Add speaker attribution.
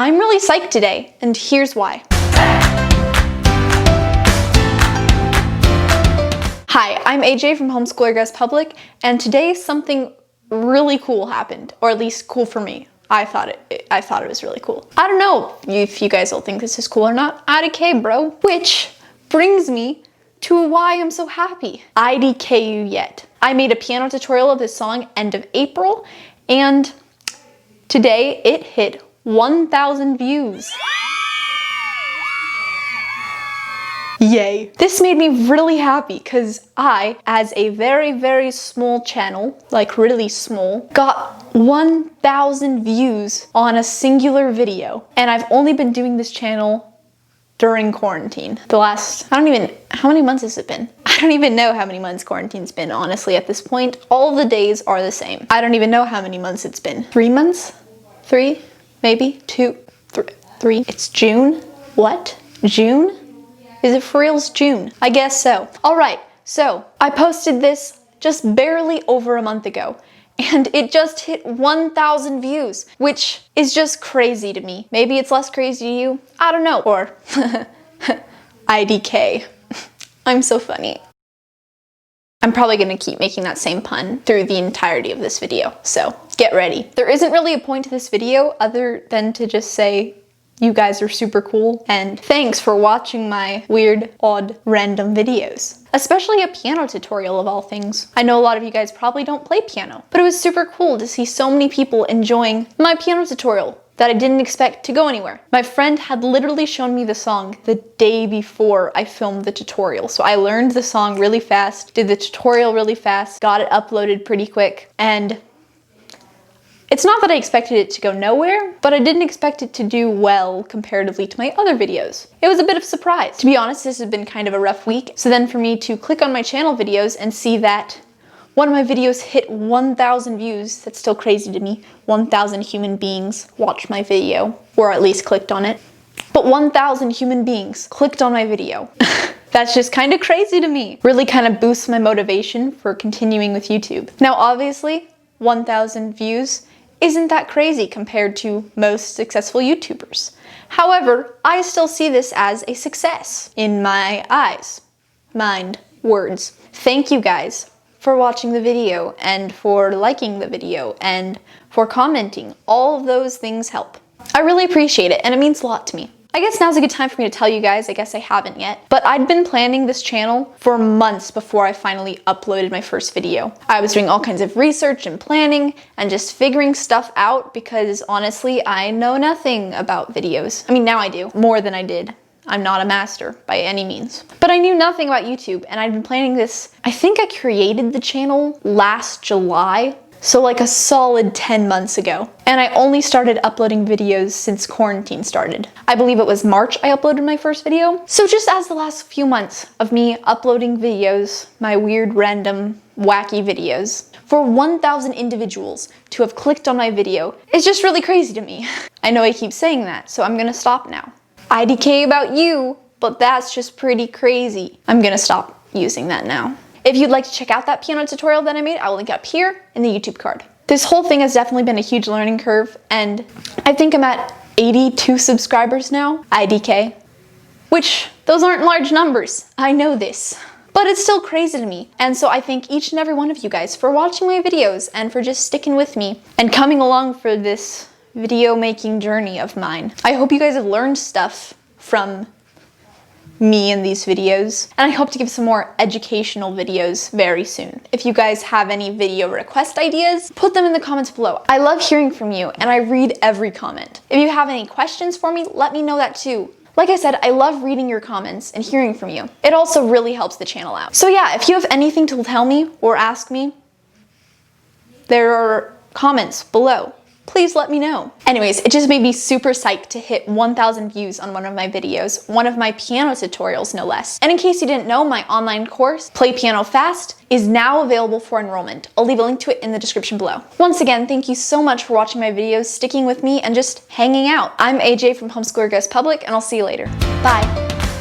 Speaker 1: I'm really psyched today, and here's why. Hi, I'm AJ from Homeschooler Goes Public, and today something really cool happened, or at least cool for me. I thought it was really cool. I don't know if you guys all think this is cool or not. IDK, bro. Which brings me to why I'm so happy. IDK you yet. I made a piano tutorial of this song end of April, and today it hit 1,000 views. Yay. This made me really happy because I, as a very, very small channel, like really small, got 1,000 views on a singular video. And I've only been doing this channel during quarantine. How many months has it been? I don't even know how many months quarantine's been, honestly, at this point. All of the days are the same. I don't even know how many months it's been. 3 months? 3? Maybe? 2? 3? It's June? What? June? Is it for reals June? I guess so. All right, so I posted this just barely over a month ago, and it just hit 1,000 views, which is just crazy to me. Maybe it's less crazy to you, I don't know. Or IDK. I'm so funny. I'm probably gonna keep making that same pun through the entirety of this video, so get ready. There isn't really a point to this video other than to just say, you guys are super cool, and thanks for watching my weird, odd, random videos. Especially a piano tutorial of all things. I know a lot of you guys probably don't play piano, but it was super cool to see so many people enjoying my piano tutorial that I didn't expect to go anywhere. My friend had literally shown me the song the day before I filmed the tutorial, so I learned the song really fast, did the tutorial really fast, got it uploaded pretty quick, and it's not that I expected it to go nowhere, but I didn't expect it to do well comparatively to my other videos. It was a bit of a surprise. To be honest, this has been kind of a rough week, so then for me to click on my channel videos and see that one of my videos hit 1,000 views, that's still crazy to me. 1,000 human beings watched my video, or at least clicked on it. But 1,000 human beings clicked on my video. That's just kind of crazy to me. Really kind of boosts my motivation for continuing with YouTube. Now obviously, 1,000 views isn't that crazy compared to most successful YouTubers. However, I still see this as a success in my eyes, mind, words. Thank you guys for watching the video and for liking the video and for commenting. All of those things help. I really appreciate it, and it means a lot to me. I guess now's a good time for me to tell you guys, I guess I haven't yet, but I'd been planning this channel for months before I finally uploaded my first video. I was doing all kinds of research and planning and just figuring stuff out because honestly, I know nothing about videos. I mean, now I do, more than I did. I'm not a master by any means. But I knew nothing about YouTube, and I'd been planning this. I think I created the channel last July. So like a solid 10 months ago. And I only started uploading videos since quarantine started. I believe it was March I uploaded my first video. So just as the last few months of me uploading videos, my weird, random, wacky videos, for 1,000 individuals to have clicked on my video is just really crazy to me. I know I keep saying that, so I'm gonna stop now. IDK about you, but that's just pretty crazy. I'm gonna stop using that now. If you'd like to check out that piano tutorial that I made, I will link it up here in the YouTube card. This whole thing has definitely been a huge learning curve, and I think I'm at 82 subscribers now, IDK, which those aren't large numbers. I know this, but it's still crazy to me. And so I thank each and every one of you guys for watching my videos and for just sticking with me and coming along for this video making journey of mine. I hope you guys have learned stuff from me in these videos, and I hope to give some more educational videos very soon. If you guys have any video request ideas, put them in the comments below. I love hearing from you, and I read every comment. If you have any questions for me, let me know that too. Like I said, I love reading your comments and hearing from you. It also really helps the channel out. So yeah, if you have anything to tell me or ask me, there are comments below. Please let me know. Anyways, it just made me super psyched to hit 1,000 views on one of my videos, one of my piano tutorials no less. And in case you didn't know, my online course, Play Piano Fast, is now available for enrollment. I'll leave a link to it in the description below. Once again, thank you so much for watching my videos, sticking with me, and just hanging out. I'm AJ from Homeschooler Goes Public, and I'll see you later. Bye.